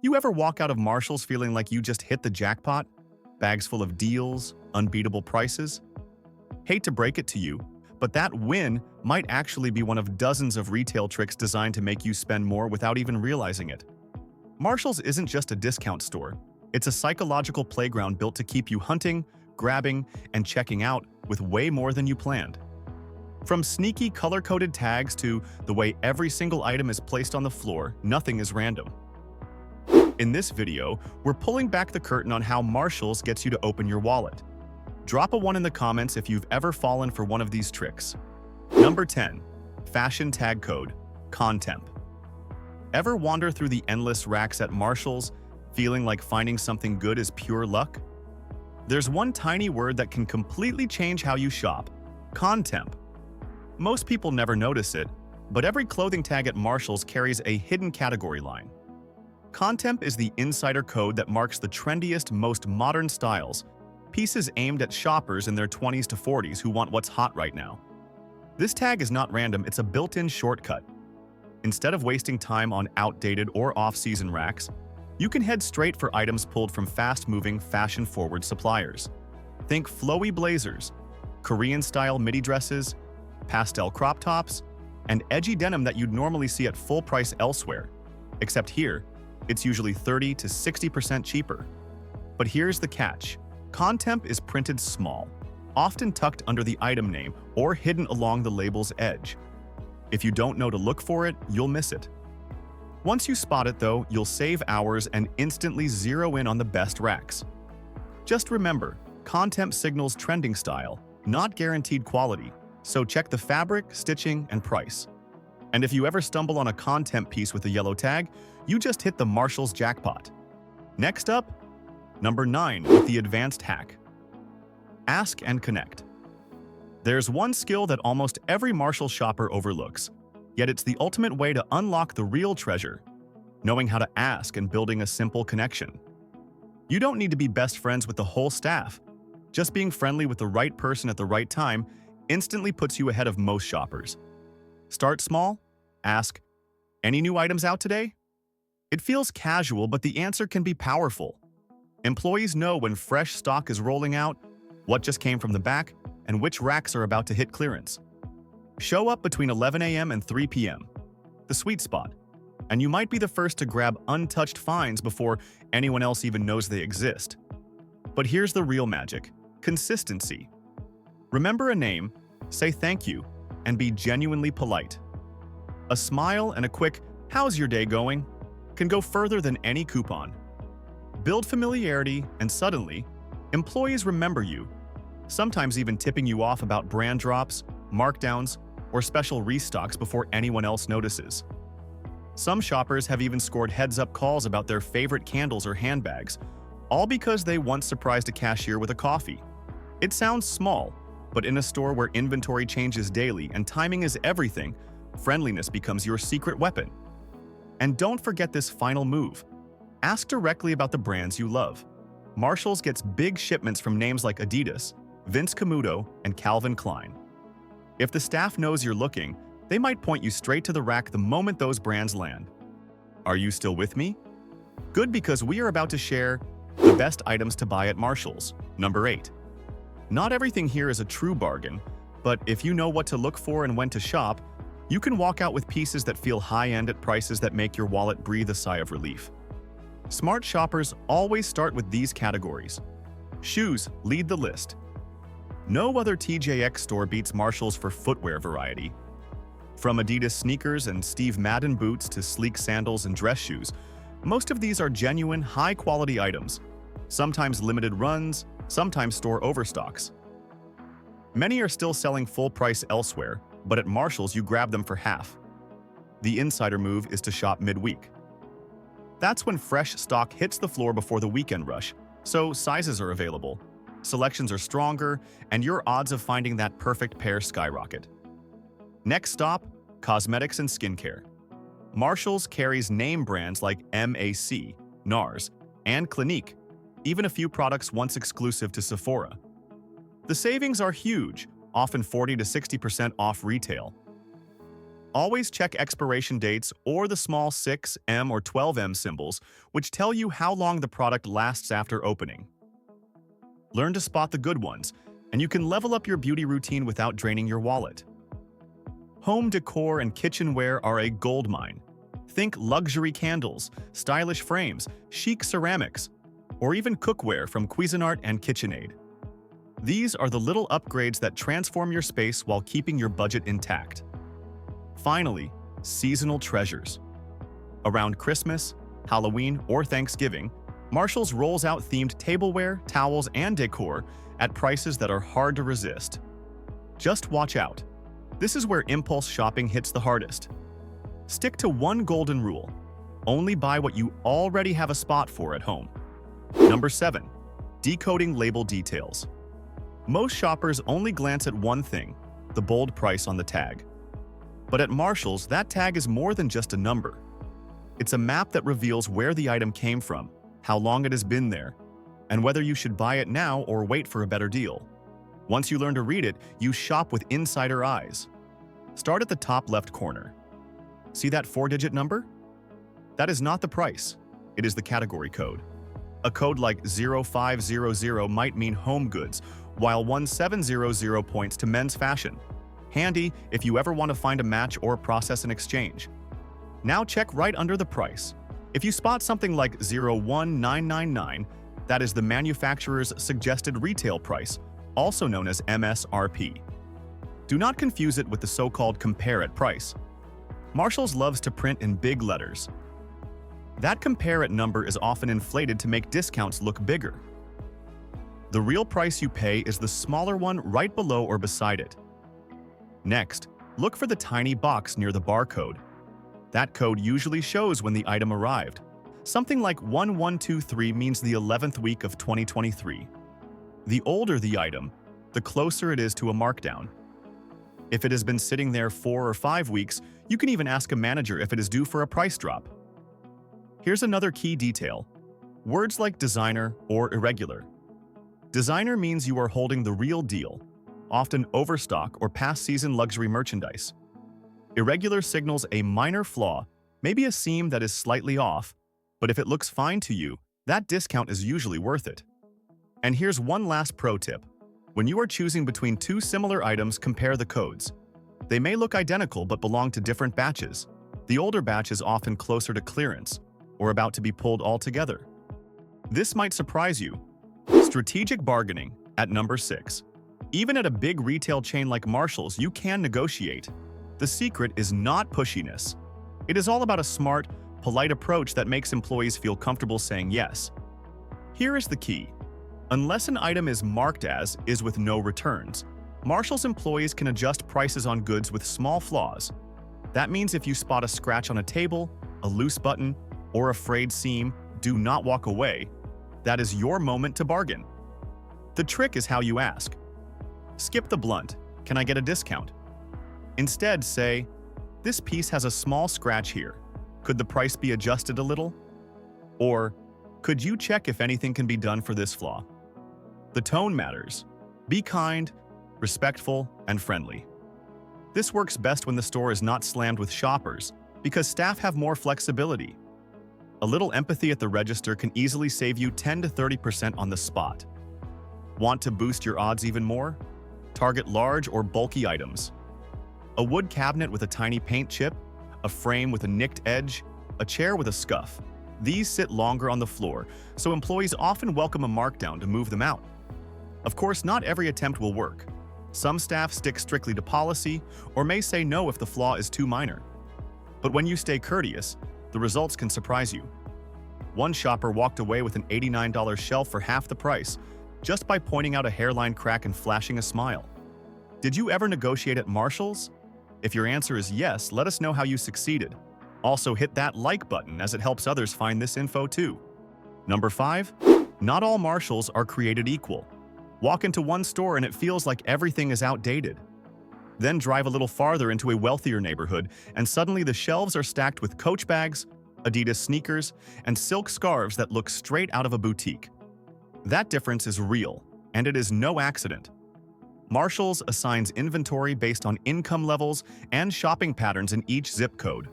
You ever walk out of Marshall's feeling like you just hit the jackpot? Bags full of deals, unbeatable prices? Hate to break it to you, but that win might actually be one of dozens of retail tricks designed to make you spend more without even realizing it. Marshall's isn't just a discount store. It's a psychological playground built to keep you hunting, grabbing, and checking out with way more than you planned. From sneaky color-coded tags to the way every single item is placed on the floor, nothing is random. In this video, we're pulling back the curtain on how Marshall's gets you to open your wallet. Drop a 1 in the comments if you've ever fallen for one of these tricks. Number 10. Fashion Tag Code, Contemp. Ever wander through the endless racks at Marshall's, feeling like finding something good is pure luck? There's one tiny word that can completely change how you shop: Contemp. Most people never notice it, but every clothing tag at Marshall's carries a hidden category line. Contemp is the insider code that marks the trendiest, most modern styles, pieces aimed at shoppers in their 20s to 40s who want what's hot right now. This tag is not random, it's a built-in shortcut. Instead of wasting time on outdated or off-season racks, you can head straight for items pulled from fast-moving, fashion-forward suppliers. Think flowy blazers, Korean-style midi dresses, pastel crop tops, and edgy denim that you'd normally see at full price elsewhere. Except here, it's usually 30 to 60% cheaper. But here's the catch. Contemp is printed small, often tucked under the item name or hidden along the label's edge. If you don't know to look for it, you'll miss it. Once you spot it though, you'll save hours and instantly zero in on the best racks. Just remember, Contemp signals trending style, not guaranteed quality, so check the fabric, stitching, and price. And if you ever stumble on a Contemp piece with a yellow tag, you just hit the Marshall's jackpot. Next up, number 9 with the advanced hack. Ask and connect. There's one skill that almost every Marshall shopper overlooks, yet it's the ultimate way to unlock the real treasure: knowing how to ask and building a simple connection. You don't need to be best friends with the whole staff. Just being friendly with the right person at the right time instantly puts you ahead of most shoppers. Start small. Ask, "Any new items out today?" It feels casual, but the answer can be powerful. Employees know when fresh stock is rolling out, what just came from the back, and which racks are about to hit clearance. Show up between 11 a.m. and 3 p.m., the sweet spot, and you might be the first to grab untouched finds before anyone else even knows they exist. But here's the real magic: consistency. Remember a name, say thank you, and be genuinely polite. A smile and a quick "How's your day going?" can go further than any coupon. Build familiarity, and suddenly, employees remember you, sometimes even tipping you off about brand drops, markdowns, or special restocks before anyone else notices. Some shoppers have even scored heads-up calls about their favorite candles or handbags, all because they once surprised a cashier with a coffee. It sounds small, but in a store where inventory changes daily and timing is everything, friendliness becomes your secret weapon. And don't forget this final move. Ask directly about the brands you love. Marshall's gets big shipments from names like Adidas, Vince Camuto, and Calvin Klein. If the staff knows you're looking, they might point you straight to the rack the moment those brands land. Are you still with me? Good, because we are about to share the best items to buy at Marshall's. Number 8. Not everything here is a true bargain, but if you know what to look for and when to shop, you can walk out with pieces that feel high-end at prices that make your wallet breathe a sigh of relief. Smart shoppers always start with these categories. Shoes lead the list. No other TJX store beats Marshall's for footwear variety. From Adidas sneakers and Steve Madden boots to sleek sandals and dress shoes, most of these are genuine, high-quality items, sometimes limited runs, sometimes store overstocks. Many are still selling full price elsewhere, but at Marshall's you grab them for half. The insider move is to shop midweek. That's when fresh stock hits the floor before the weekend rush, so sizes are available, selections are stronger, and your odds of finding that perfect pair skyrocket. Next stop, cosmetics and skincare. Marshall's carries name brands like MAC, NARS, and Clinique, even a few products once exclusive to Sephora. The savings are huge, often 40 to 60% off retail. Always check expiration dates or the small 6M or 12M symbols, which tell you how long the product lasts after opening. Learn to spot the good ones, and you can level up your beauty routine without draining your wallet. Home decor and kitchenware are a goldmine. Think luxury candles, stylish frames, chic ceramics, or even cookware from Cuisinart and KitchenAid. These are the little upgrades that transform your space while keeping your budget intact. Finally, seasonal treasures. Around Christmas, Halloween, or Thanksgiving, Marshall's rolls out themed tableware, towels, and decor at prices that are hard to resist. Just watch out. This is where impulse shopping hits the hardest. Stick to one golden rule: only buy what you already have a spot for at home. Number 7. Decoding label details. Most shoppers only glance at one thing: the bold price on the tag. But at Marshall's, that tag is more than just a number. It's a map that reveals where the item came from, how long it has been there, and whether you should buy it now or wait for a better deal. Once you learn to read it, you shop with insider eyes. Start at the top left corner. See that 4-digit number? That is not the price. It is the category code. A code like 0500 might mean home goods, while 1700 points to men's fashion. Handy if you ever want to find a match or process an exchange. Now check right under the price. If you spot something like 01999, that is the manufacturer's suggested retail price, also known as MSRP. Do not confuse it with the so-called compare at price. Marshall's loves to print in big letters. That compare at number is often inflated to make discounts look bigger. The real price you pay is the smaller one right below or beside it. Next, look for the tiny box near the barcode. That code usually shows when the item arrived. Something like 1123 means the 11th week of 2023. The older the item, the closer it is to a markdown. If it has been sitting there 4 or 5 weeks, you can even ask a manager if it is due for a price drop. Here's another key detail: words like designer or irregular. Designer means you are holding the real deal, often overstock or past-season luxury merchandise. Irregular signals a minor flaw, maybe a seam that is slightly off, but if it looks fine to you, that discount is usually worth it. And here's one last pro tip. When you are choosing between two similar items, compare the codes. They may look identical but belong to different batches. The older batch is often closer to clearance, or about to be pulled altogether. This might surprise you. Strategic bargaining at number 6. Even at a big retail chain like Marshall's, you can negotiate. The secret is not pushiness. It is all about a smart, polite approach that makes employees feel comfortable saying yes. Here is the key. Unless an item is marked as is with no returns, Marshall's employees can adjust prices on goods with small flaws. That means if you spot a scratch on a table, a loose button, or a frayed seam, do not walk away. That is your moment to bargain. The trick is how you ask. Skip the blunt, "Can I get a discount?" Instead, say, "This piece has a small scratch here. Could the price be adjusted a little?" Or, "Could you check if anything can be done for this flaw?" The tone matters. Be kind, respectful, and friendly. This works best when the store is not slammed with shoppers, because staff have more flexibility. A little empathy at the register can easily save you 10 to 30% on the spot. Want to boost your odds even more? Target large or bulky items. A wood cabinet with a tiny paint chip, a frame with a nicked edge, a chair with a scuff. These sit longer on the floor, so employees often welcome a markdown to move them out. Of course, not every attempt will work. Some staff stick strictly to policy or may say no if the flaw is too minor. But when you stay courteous, the results can surprise you. One shopper walked away with an $89 shelf for half the price, just by pointing out a hairline crack and flashing a smile. Did you ever negotiate at Marshall's? If your answer is yes, let us know how you succeeded. Also, hit that like button as it helps others find this info too. Number 5. Not all Marshalls are created equal. Walk into one store and it feels like everything is outdated. Then drive a little farther into a wealthier neighborhood and suddenly the shelves are stacked with Coach bags, Adidas sneakers, and silk scarves that look straight out of a boutique. That difference is real, and it is no accident. Marshalls assigns inventory based on income levels and shopping patterns in each zip code.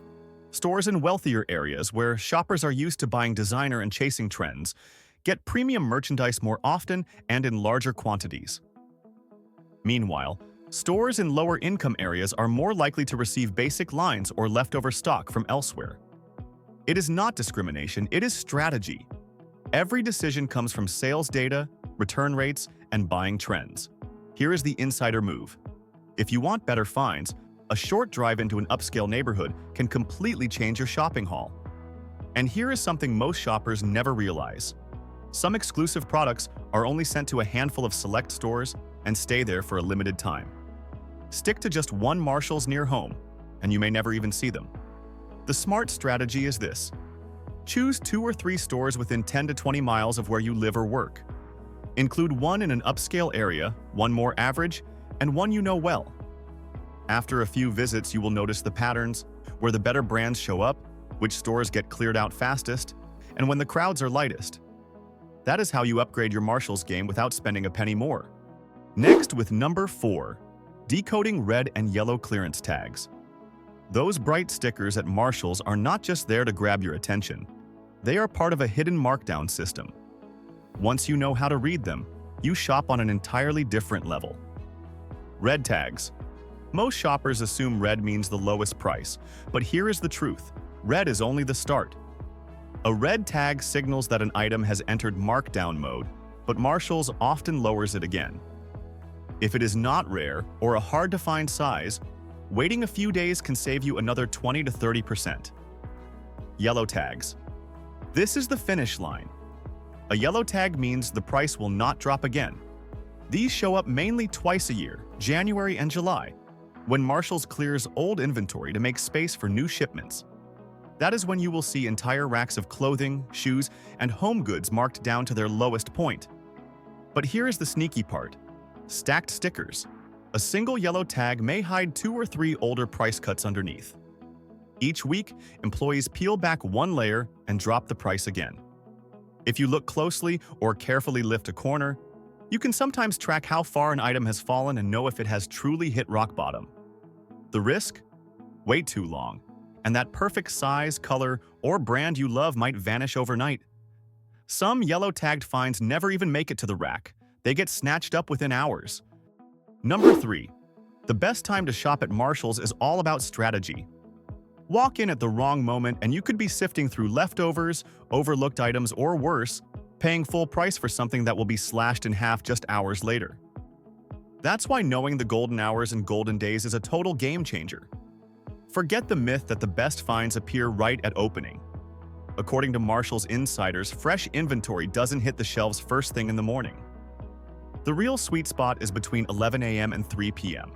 Stores in wealthier areas, where shoppers are used to buying designer and chasing trends, get premium merchandise more often and in larger quantities. Meanwhile, stores in lower income areas are more likely to receive basic lines or leftover stock from elsewhere. It is not discrimination, it is strategy. Every decision comes from sales data, return rates, and buying trends. Here is the insider move. If you want better finds, a short drive into an upscale neighborhood can completely change your shopping haul. And here is something most shoppers never realize. Some exclusive products are only sent to a handful of select stores and stay there for a limited time. Stick to just one Marshalls near home, and you may never even see them. The smart strategy is this. Choose 2 or 3 stores within 10 to 20 miles of where you live or work. Include one in an upscale area, one more average, and one you know well. After a few visits, you will notice the patterns, where the better brands show up, which stores get cleared out fastest, and when the crowds are lightest. That is how you upgrade your Marshalls game without spending a penny more. Next, with number 4, decoding red and yellow clearance tags. Those bright stickers at Marshalls are not just there to grab your attention. They are part of a hidden markdown system. Once you know how to read them, you shop on an entirely different level. Red tags. Most shoppers assume red means the lowest price, but here is the truth. Red is only the start. A red tag signals that an item has entered markdown mode, but Marshalls often lowers it again. If it is not rare or a hard-to-find size, waiting a few days can save you another 20 to 30%. Yellow tags. This is the finish line. A yellow tag means the price will not drop again. These show up mainly twice a year, January and July, when Marshalls clears old inventory to make space for new shipments. That is when you will see entire racks of clothing, shoes, and home goods marked down to their lowest point. But here is the sneaky part. Stacked stickers. A single yellow tag may hide 2 or 3 older price cuts underneath. Each week, employees peel back one layer and drop the price again. If you look closely or carefully lift a corner, you can sometimes track how far an item has fallen and know if it has truly hit rock bottom. The risk? Wait too long, and that perfect size, color, or brand you love might vanish overnight. Some yellow-tagged finds never even make it to the rack. They get snatched up within hours. Number 3. The best time to shop at Marshalls is all about strategy. Walk in at the wrong moment and you could be sifting through leftovers, overlooked items, or worse, paying full price for something that will be slashed in half just hours later. That's why knowing the golden hours and golden days is a total game changer. Forget the myth that the best finds appear right at opening. According to Marshalls insiders, fresh inventory doesn't hit the shelves first thing in the morning. The real sweet spot is between 11 a.m. and 3 p.m.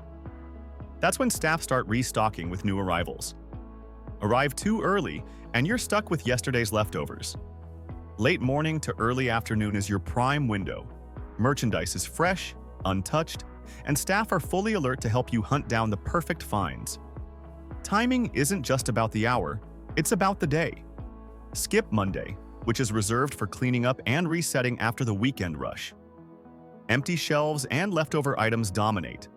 That's when staff start restocking with new arrivals. Arrive too early, and you're stuck with yesterday's leftovers. Late morning to early afternoon is your prime window. Merchandise is fresh, untouched, and staff are fully alert to help you hunt down the perfect finds. Timing isn't just about the hour, it's about the day. Skip Monday, which is reserved for cleaning up and resetting after the weekend rush. Empty shelves and leftover items dominate.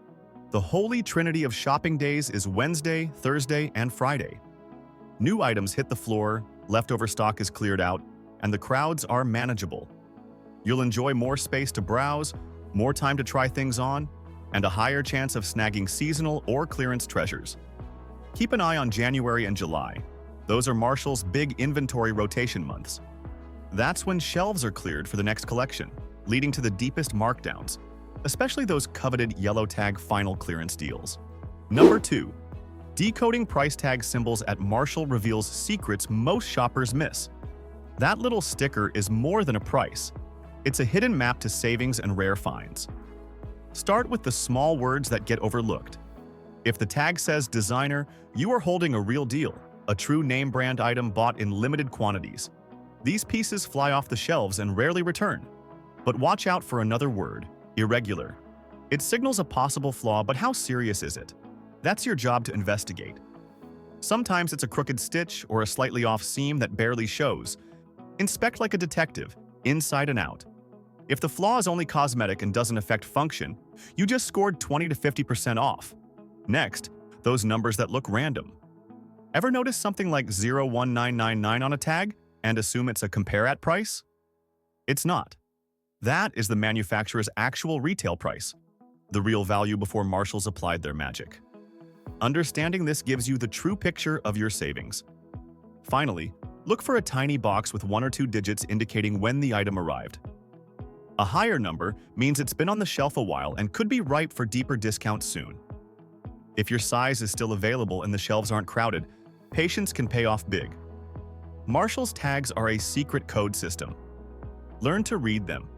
The holy trinity of shopping days is Wednesday, Thursday, and Friday. New items hit the floor, leftover stock is cleared out, and the crowds are manageable. You'll enjoy more space to browse, more time to try things on, and a higher chance of snagging seasonal or clearance treasures. Keep an eye on January and July. Those are Marshalls' big inventory rotation months. That's when shelves are cleared for the next collection, leading to the deepest markdowns, especially those coveted yellow tag final clearance deals. Number 2. Decoding price tag symbols at Marshall reveals secrets most shoppers miss. That little sticker is more than a price. It's a hidden map to savings and rare finds. Start with the small words that get overlooked. If the tag says designer, you are holding a real deal, a true name brand item bought in limited quantities. These pieces fly off the shelves and rarely return. But watch out for another word, irregular. It signals a possible flaw, but how serious is it? That's your job to investigate. Sometimes it's a crooked stitch or a slightly off seam that barely shows. Inspect like a detective, inside and out. If the flaw is only cosmetic and doesn't affect function, you just scored 20 to 50% off. Next, those numbers that look random. Ever notice something like 01999 on a tag and assume it's a compare-at price? It's not. That is the manufacturer's actual retail price, the real value before Marshalls applied their magic. Understanding this gives you the true picture of your savings. Finally, look for a tiny box with 1 or 2 digits indicating when the item arrived. A higher number means it's been on the shelf a while and could be ripe for deeper discounts soon. If your size is still available and the shelves aren't crowded, patience can pay off big. Marshalls tags are a secret code system. Learn to read them,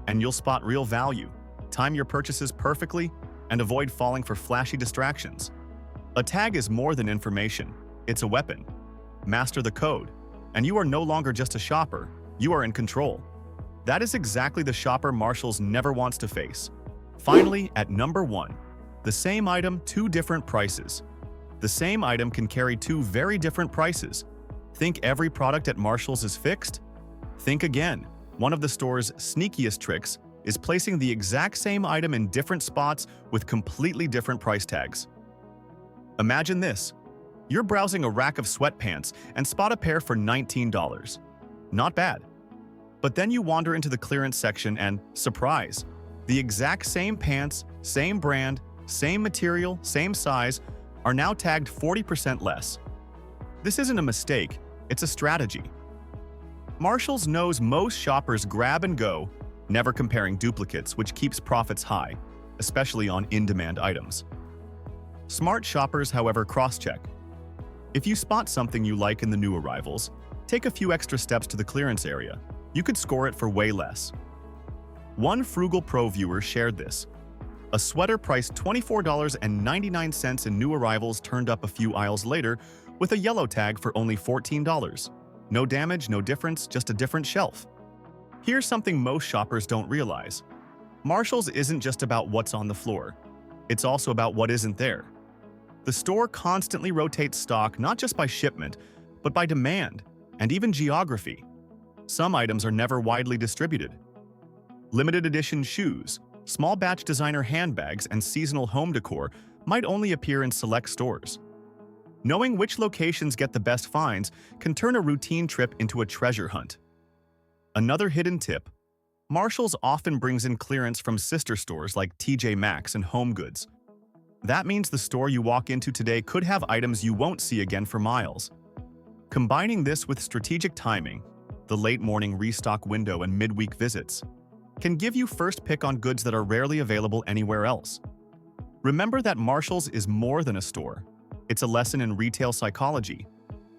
and you'll spot real value, time your purchases perfectly, and avoid falling for flashy distractions. A tag is more than information, it's a weapon. Master the code, and you are no longer just a shopper, you are in control. That is exactly the shopper Marshalls never wants to face. Finally, at number 1, the same item, 2 different prices. The same item can carry 2 very different prices. Think every product at Marshalls is fixed? Think again. One of the store's sneakiest tricks is placing the exact same item in different spots with completely different price tags. Imagine this. You're browsing a rack of sweatpants and spot a pair for $19. Not bad. But then you wander into the clearance section and, surprise, the exact same pants, same brand, same material, same size, are now tagged 40% less. This isn't a mistake, it's a strategy. Marshalls knows most shoppers grab and go, never comparing duplicates, which keeps profits high, especially on in-demand items. Smart shoppers, however, cross-check. If you spot something you like in the new arrivals, take a few extra steps to the clearance area. You could score it for way less. One Frugal Pro viewer shared this. A sweater priced $24.99 in new arrivals turned up a few aisles later with a yellow tag for only $14. No damage, no difference, just a different shelf. Here's something most shoppers don't realize. Marshalls isn't just about what's on the floor. It's also about what isn't there. The store constantly rotates stock not just by shipment, but by demand and even geography. Some items are never widely distributed. Limited edition shoes, small batch designer handbags, and seasonal home decor might only appear in select stores. Knowing which locations get the best finds can turn a routine trip into a treasure hunt. Another hidden tip: Marshalls often brings in clearance from sister stores like TJ Maxx and HomeGoods. That means the store you walk into today could have items you won't see again for miles. Combining this with strategic timing, the late morning restock window and midweek visits, can give you first pick on goods that are rarely available anywhere else. Remember that Marshalls is more than a store. It's a lesson in retail psychology.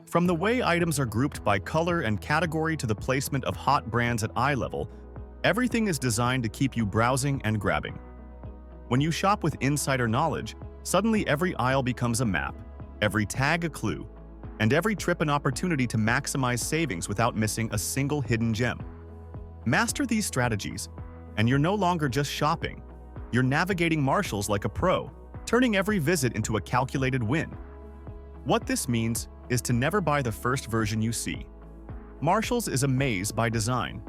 From the way items are grouped by color and category to the placement of hot brands at eye level, everything is designed to keep you browsing and grabbing. When you shop with insider knowledge, suddenly every aisle becomes a map, every tag a clue, and every trip an opportunity to maximize savings without missing a single hidden gem. Master these strategies, and you're no longer just shopping. You're navigating Marshalls like a pro, turning every visit into a calculated win. What this means is to never buy the first version you see. Marshalls is a maze by design.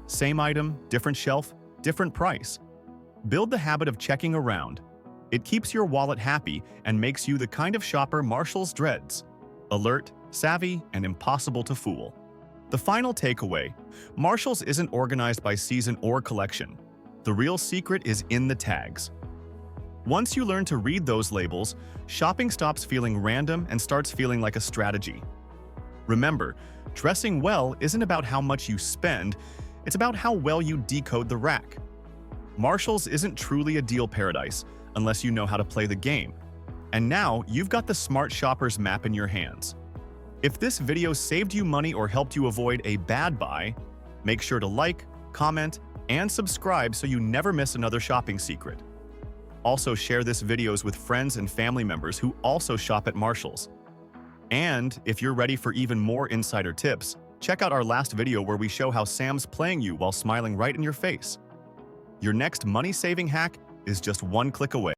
Same item, different shelf, different price. Build the habit of checking around. It keeps your wallet happy and makes you the kind of shopper Marshalls dreads: alert, savvy, and impossible to fool. The final takeaway: Marshalls isn't organized by season or collection. The real secret is in the tags. Once you learn to read those labels, shopping stops feeling random and starts feeling like a strategy. Remember, dressing well isn't about how much you spend, it's about how well you decode the rack. Marshalls isn't truly a deal paradise unless you know how to play the game. And now you've got the smart shopper's map in your hands. If this video saved you money or helped you avoid a bad buy, make sure to like, comment, and subscribe so you never miss another shopping secret. Also, share this videos with friends and family members who also shop at Marshalls. And if you're ready for even more insider tips, check out our last video where we show how Sam's playing you while smiling right in your face. Your next money-saving hack is just one click away.